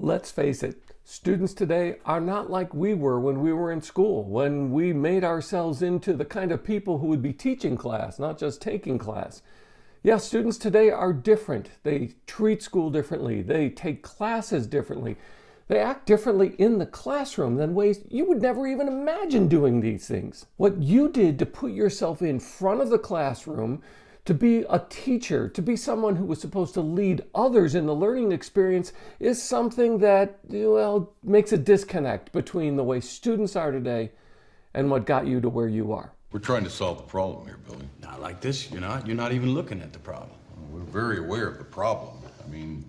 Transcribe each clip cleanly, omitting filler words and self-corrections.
Let's face it, students today are not like we were when we were in school, when we made ourselves into the kind of people who would be teaching class, not just taking class. Yeah, students today are different. They treat school differently. They take classes differently. They act differently in the classroom than ways you would never even imagine doing these things. What you did to put yourself in front of the classroom, to be a teacher, to be someone who was supposed to lead others in the learning experience is something that, well, makes a disconnect between the way students are today and what got you to where you are. We're trying to solve the problem here, Billy. Not like this, you're not. You're not even looking at the problem. We're very aware of the problem.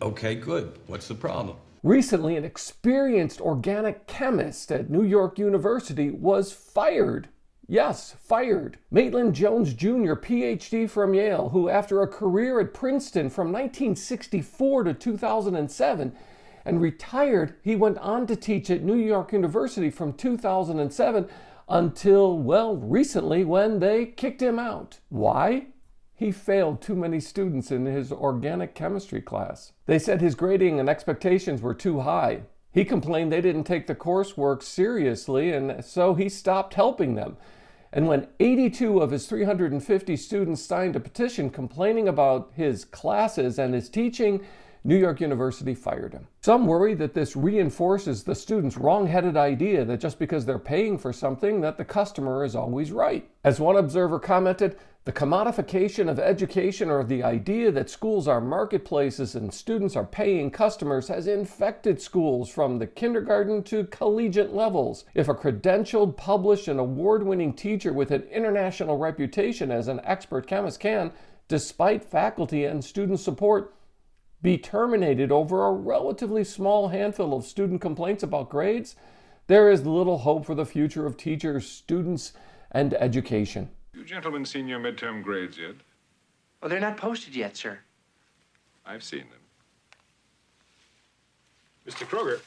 Okay, good. What's the problem? Recently, an experienced organic chemist at New York University was fired. Yes, fired. Maitland Jones Jr., PhD from Yale, who after a career at Princeton from 1964 to 2007 and retired, he went on to teach at New York University from 2007 until, well, recently when they kicked him out. Why? He failed too many students in his organic chemistry class. They said his grading and expectations were too high. He complained they didn't take the coursework seriously, and so he stopped helping them. And when 82 of his 350 students signed a petition complaining about his classes and his teaching, New York University fired him. Some worry that this reinforces the students' wrong-headed idea that just because they're paying for something, that the customer is always right. As one observer commented, the commodification of education, or the idea that schools are marketplaces and students are paying customers, has infected schools from the kindergarten to collegiate levels. If a credentialed, published, and award-winning teacher with an international reputation as an expert chemist can, despite faculty and student support, be terminated over a relatively small handful of student complaints about grades, there is little hope for the future of teachers, students, and education. You gentlemen seen your midterm grades yet? Well, they're not posted yet, sir. I've seen them. Mr. Kroger,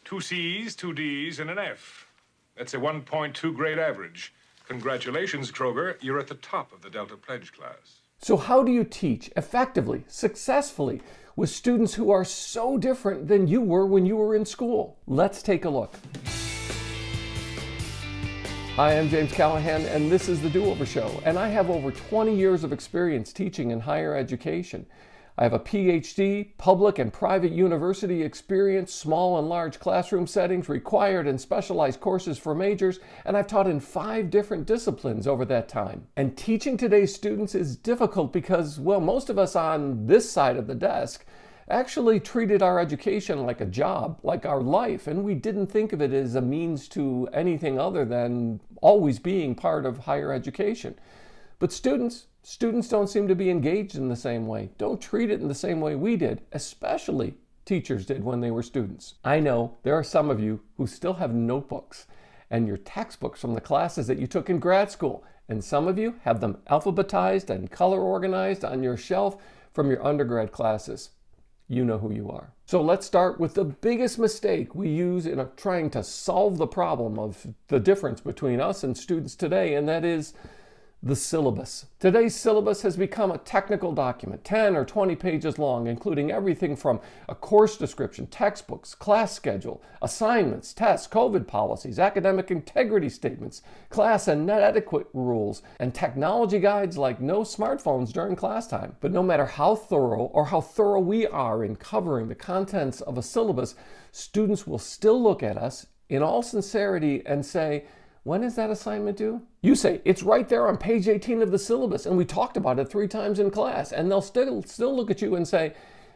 2 C's, 2 D's, and an F. That's a 1.2 grade average. Congratulations, Kroger. You're at the top of the Delta Pledge class. So how do you teach effectively, successfully, with students who are so different than you were when you were in school? Let's take a look. Hi, I'm James Callahan, and this is The Do-Over Show, and I have over 20 years of experience teaching in higher education. I have a PhD, public and private university experience, small and large classroom settings, required and specialized courses for majors, and I've taught in 5 different disciplines over that time. And teaching today's students is difficult because, well, most of us on this side of the desk actually treated our education like a job, like our life, and we didn't think of it as a means to anything other than always being part of higher education. But students don't seem to be engaged in the same way, don't treat it in the same way we did, especially teachers did when they were students. I know there are some of you who still have notebooks and your textbooks from the classes that you took in grad school, and some of you have them alphabetized and color organized on your shelf from your undergrad classes. You know who you are. So let's start with the biggest mistake we use in trying to solve the problem of the difference between us and students today, and that is the syllabus. Today's syllabus has become a technical document, 10 or 20 pages long, including everything from a course description, textbooks, class schedule, assignments, tests, COVID policies, academic integrity statements, class and net etiquette rules, and technology guides like no smartphones during class time. But no matter how thorough we are in covering the contents of a syllabus, students will still look at us in all sincerity and say, "When is that assignment due?" You say, "It's right there on page 18 of the syllabus, and we talked about it 3 times in class." And they'll still look at you and say,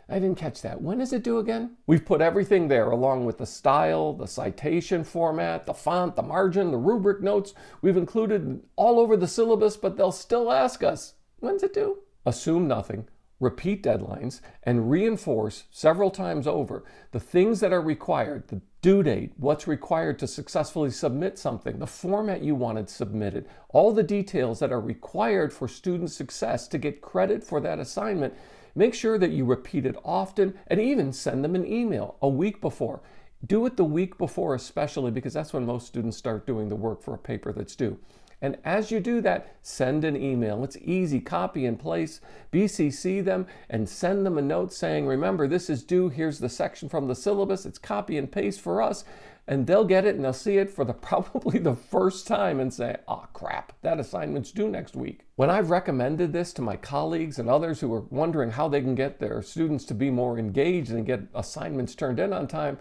"I didn't catch that. When is it due again?" We've put everything there, along with the style, the citation format, the font, the margin, the rubric notes. We've included all over the syllabus, but they'll still ask us, "When's it due?" Assume nothing. Repeat deadlines, and reinforce several times over the things that are required, the due date, what's required to successfully submit something, the format you wanted submitted, all the details that are required for student success to get credit for that assignment. Make sure that you repeat it often, and even send them an email a week before. Do it the week before especially, because that's when most students start doing the work for a paper that's due. And as you do that, send an email. It's easy. Copy and paste, BCC them, and send them a note saying, remember, this is due. Here's the section from the syllabus. It's copy and paste for us. And they'll get it and they'll see it for probably the first time and say, oh crap, that assignment's due next week. When I've recommended this to my colleagues and others who are wondering how they can get their students to be more engaged and get assignments turned in on time,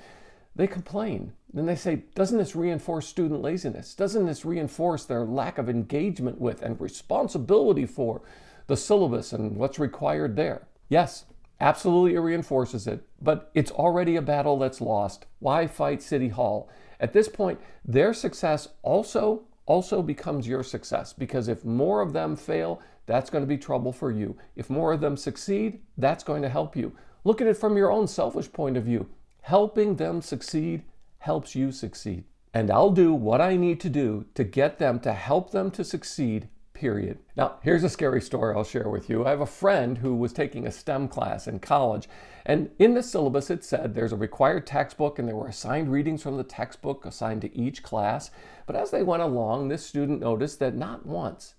they complain. Then they say, doesn't this reinforce student laziness? Doesn't this reinforce their lack of engagement with and responsibility for the syllabus and what's required there? Yes, absolutely it reinforces it, but it's already a battle that's lost. Why fight City Hall? At this point, their success also becomes your success, because if more of them fail, that's going to be trouble for you. If more of them succeed, that's going to help you. Look at it from your own selfish point of view. Helping them succeed helps you succeed. And I'll do what I need to do to get them to help them to succeed, period. Now, here's a scary story I'll share with you. I have a friend who was taking a STEM class in college, and in the syllabus it said there's a required textbook and there were assigned readings from the textbook assigned to each class. But as they went along, this student noticed that not once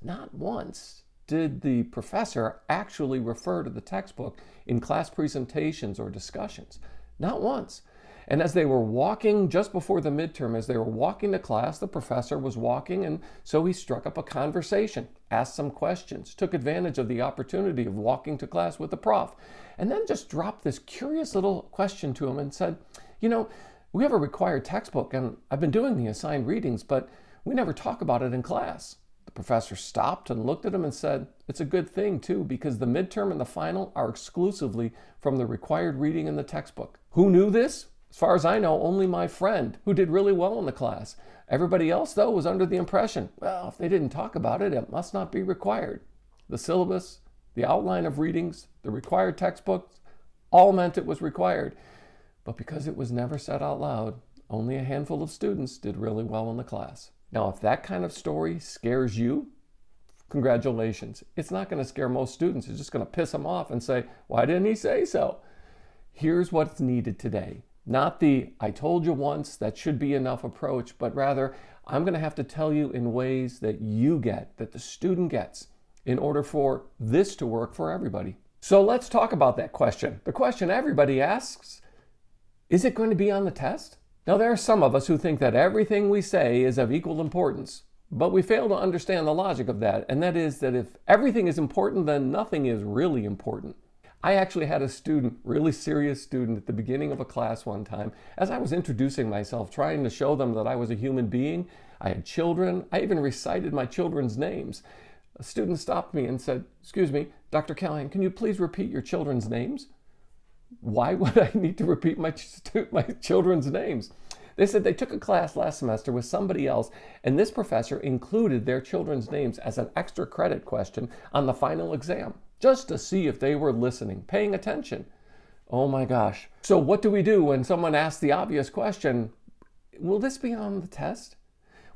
did the professor actually refer to the textbook in class presentations or discussions. Not once. And as they were walking just before the midterm, as they were walking to class, the professor was walking, and so he struck up a conversation, asked some questions, took advantage of the opportunity of walking to class with the prof, and then just dropped this curious little question to him and said, you know, we have a required textbook and I've been doing the assigned readings, but we never talk about it in class. The professor stopped and looked at him and said, it's a good thing too, because the midterm and the final are exclusively from the required reading in the textbook. Who knew this? As far as I know, only my friend, who did really well in the class. Everybody else, though, was under the impression, well, if they didn't talk about it, it must not be required. The syllabus, the outline of readings, the required textbooks, all meant it was required. But because it was never said out loud, only a handful of students did really well in the class. Now, if that kind of story scares you, congratulations. It's not going to scare most students. It's just going to piss them off and say, why didn't he say so? Here's what's needed today. Not the, I told you once, that should be enough approach, but rather, I'm going to have to tell you in ways that you get, that the student gets, in order for this to work for everybody. So let's talk about that question. The question everybody asks, is it going to be on the test? Now, there are some of us who think that everything we say is of equal importance, but we fail to understand the logic of that, and that is that if everything is important, then nothing is really important. I actually had a student, really serious student, at the beginning of a class one time, as I was introducing myself, trying to show them that I was a human being. I had children. I even recited my children's names. A student stopped me and said, excuse me, Dr. Callahan, can you please repeat your children's names? Why would I need to repeat my children's names? They said they took a class last semester with somebody else, and this professor included their children's names as an extra credit question on the final exam, just to see if they were listening, paying attention. Oh my gosh. So what do we do when someone asks the obvious question, will this be on the test?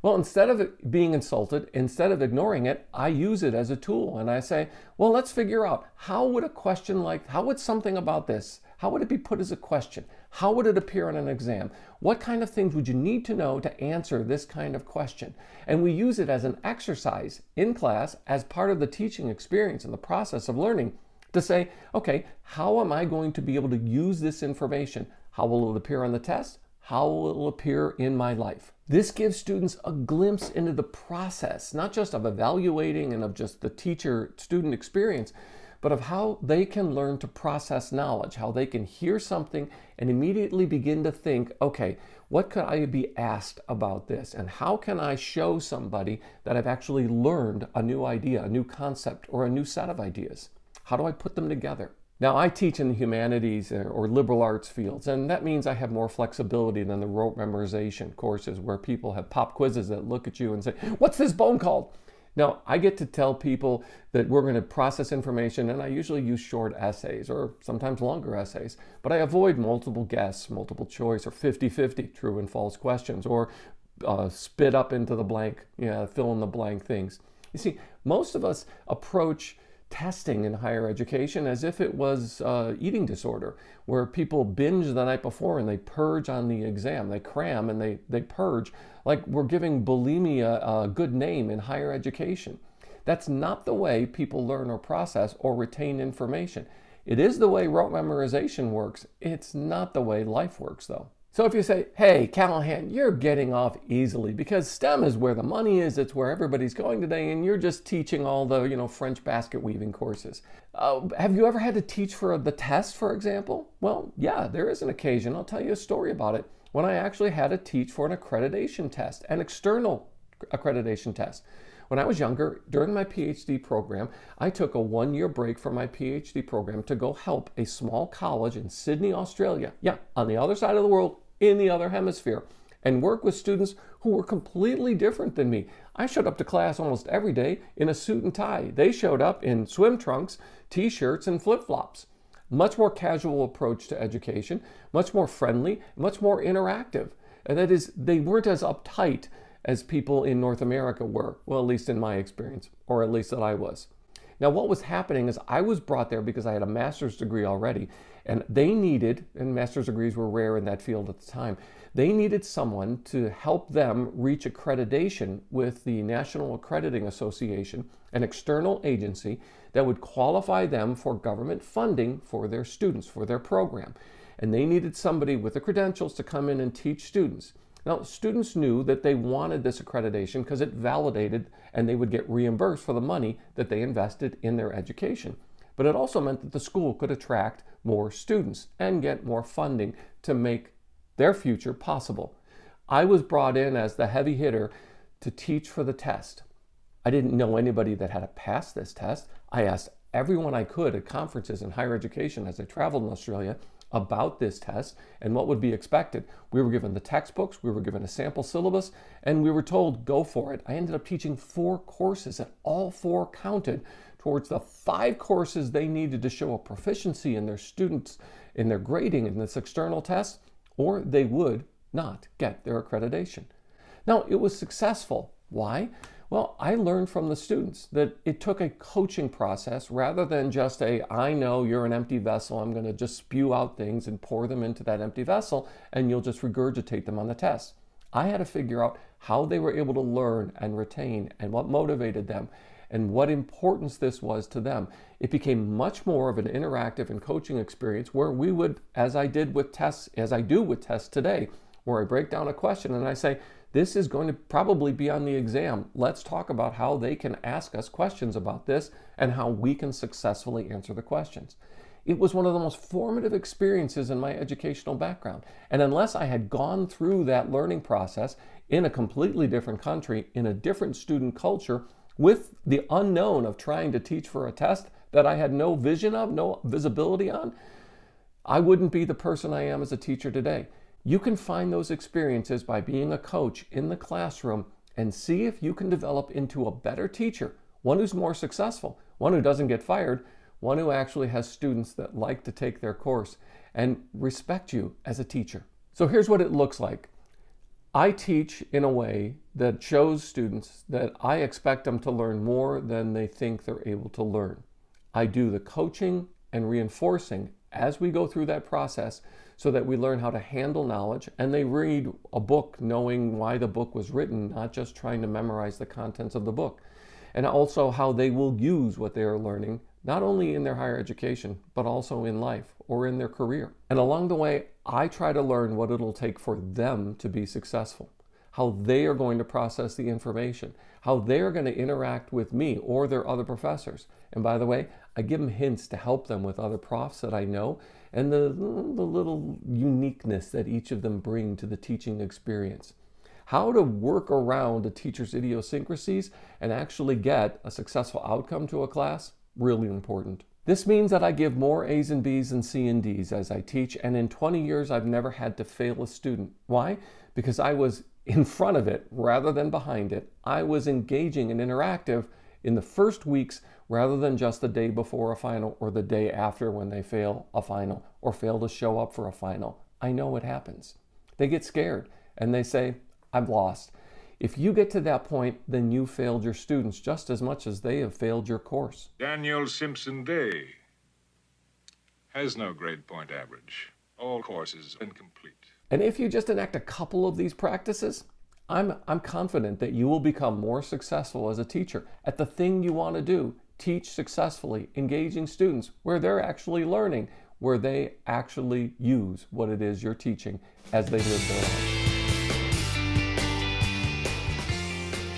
Well, instead of being insulted, instead of ignoring it, I use it as a tool. And I say, well, let's figure out how would something about this, how would it be put as a question? How would it appear on an exam? What kind of things would you need to know to answer this kind of question? And we use it as an exercise in class as part of the teaching experience and the process of learning to say, okay, how am I going to be able to use this information? How will it appear on the test? How will it appear in my life? This gives students a glimpse into the process, not just of evaluating and of just the teacher-student experience, but of how they can learn to process knowledge, how they can hear something and immediately begin to think, okay, what could I be asked about this? And how can I show somebody that I've actually learned a new idea, a new concept, or a new set of ideas? How do I put them together? Now, I teach in the humanities or liberal arts fields, and that means I have more flexibility than the rote memorization courses where people have pop quizzes that look at you and say, what's this bone called? Now, I get to tell people that we're going to process information, and I usually use short essays or sometimes longer essays, but I avoid multiple guess, multiple choice, or 50-50 true and false questions, or spit up into the blank, fill in the blank things. You see, most of us approach testing in higher education as if it was eating disorder, where people binge the night before and they purge on the exam. They cram and they purge, like we're giving bulimia a good name in higher education. That's not the way people learn or process or retain information. It is the way rote memorization works. It's not the way life works, though. So if you say, hey, Callahan, you're getting off easily because STEM is where the money is, it's where everybody's going today, and you're just teaching all the, French basket weaving courses. Have you ever had to teach for the test, for example? Well, yeah, there is an occasion. I'll tell you a story about it. When I actually had to teach for an accreditation test, an external accreditation test. When I was younger, during my PhD program, I took a 1-year break from my PhD program to go help a small college in Sydney, Australia. Yeah, on the other side of the world, in the other hemisphere, and work with students who were completely different than me. I showed up to class almost every day in a suit and tie. They showed up in swim trunks, t-shirts, and flip-flops. Much more casual approach to education, much more friendly, much more interactive. And that is, they weren't as uptight as people in North America were, well, at least in my experience, or at least that I was. Now, what was happening is I was brought there because I had a master's degree already, and they needed, and master's degrees were rare in that field at the time, they needed someone to help them reach accreditation with the National Accrediting Association, an external agency that would qualify them for government funding for their students, for their program. And they needed somebody with the credentials to come in and teach students. Now, students knew that they wanted this accreditation because it validated and they would get reimbursed for the money that they invested in their education. But it also meant that the school could attract more students and get more funding to make their future possible. I was brought in as the heavy hitter to teach for the test. I didn't know anybody that had to pass this test. I asked everyone I could at conferences in higher education as I traveled in Australia about this test and what would be expected. We were given the textbooks, we were given a sample syllabus, and we were told, go for it. I ended up teaching 4 courses, and all 4 counted towards the 5 courses they needed to show a proficiency in their students, in their grading in this external test, or they would not get their accreditation. Now, it was successful. Why? Well, I learned from the students that it took a coaching process rather than just I know you're an empty vessel, I'm going to just spew out things and pour them into that empty vessel and you'll just regurgitate them on the test. I had to figure out how they were able to learn and retain and what motivated them and what importance this was to them. It became much more of an interactive and coaching experience where we would, as I do with tests today, where I break down a question and I say, this is going to probably be on the exam. Let's talk about how they can ask us questions about this and how we can successfully answer the questions. It was one of the most formative experiences in my educational background. And unless I had gone through that learning process in a completely different country, in a different student culture, with the unknown of trying to teach for a test that I had no vision of, no visibility on, I wouldn't be the person I am as a teacher today. You can find those experiences by being a coach in the classroom and see if you can develop into a better teacher, one who's more successful, one who doesn't get fired, one who actually has students that like to take their course and respect you as a teacher. So here's what it looks like. I teach in a way that shows students that I expect them to learn more than they think they're able to learn. I do the coaching and reinforcing as we go through that process so that we learn how to handle knowledge and they read a book knowing why the book was written, not just trying to memorize the contents of the book. And also how they will use what they are learning, not only in their higher education, but also in life or in their career. And along the way, I try to learn what it'll take for them to be successful, how they are going to process the information, how they're going to interact with me or their other professors. And by the way, I give them hints to help them with other profs that I know and the little uniqueness that each of them bring to the teaching experience. How to work around a teacher's idiosyncrasies and actually get a successful outcome to a class, really important. This means that I give more A's and B's and C and D's as I teach, and in 20 years I've never had to fail a student. Why? Because I was in front of it rather than behind it. I was engaging and interactive in the first weeks rather than just the day before a final or the day after when they fail a final or fail to show up for a final. I know what happens. They get scared and they say, I'm lost. If you get to that point, then you failed your students just as much as they have failed your course. Daniel Simpson Day has no grade point average. All courses incomplete. And if you just enact a couple of these practices, I'm confident that you will become more successful as a teacher at the thing you want to do. Teach successfully, engaging students where they're actually learning, where they actually use what it is you're teaching as they live their life.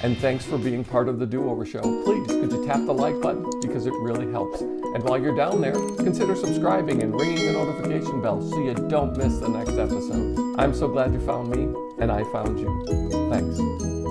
And thanks for being part of the Do-Over Show. Please, could you tap the like button because it really helps. And while you're down there, consider subscribing and ringing the notification bell so you don't miss the next episode. I'm so glad you found me, and I found you. Thanks.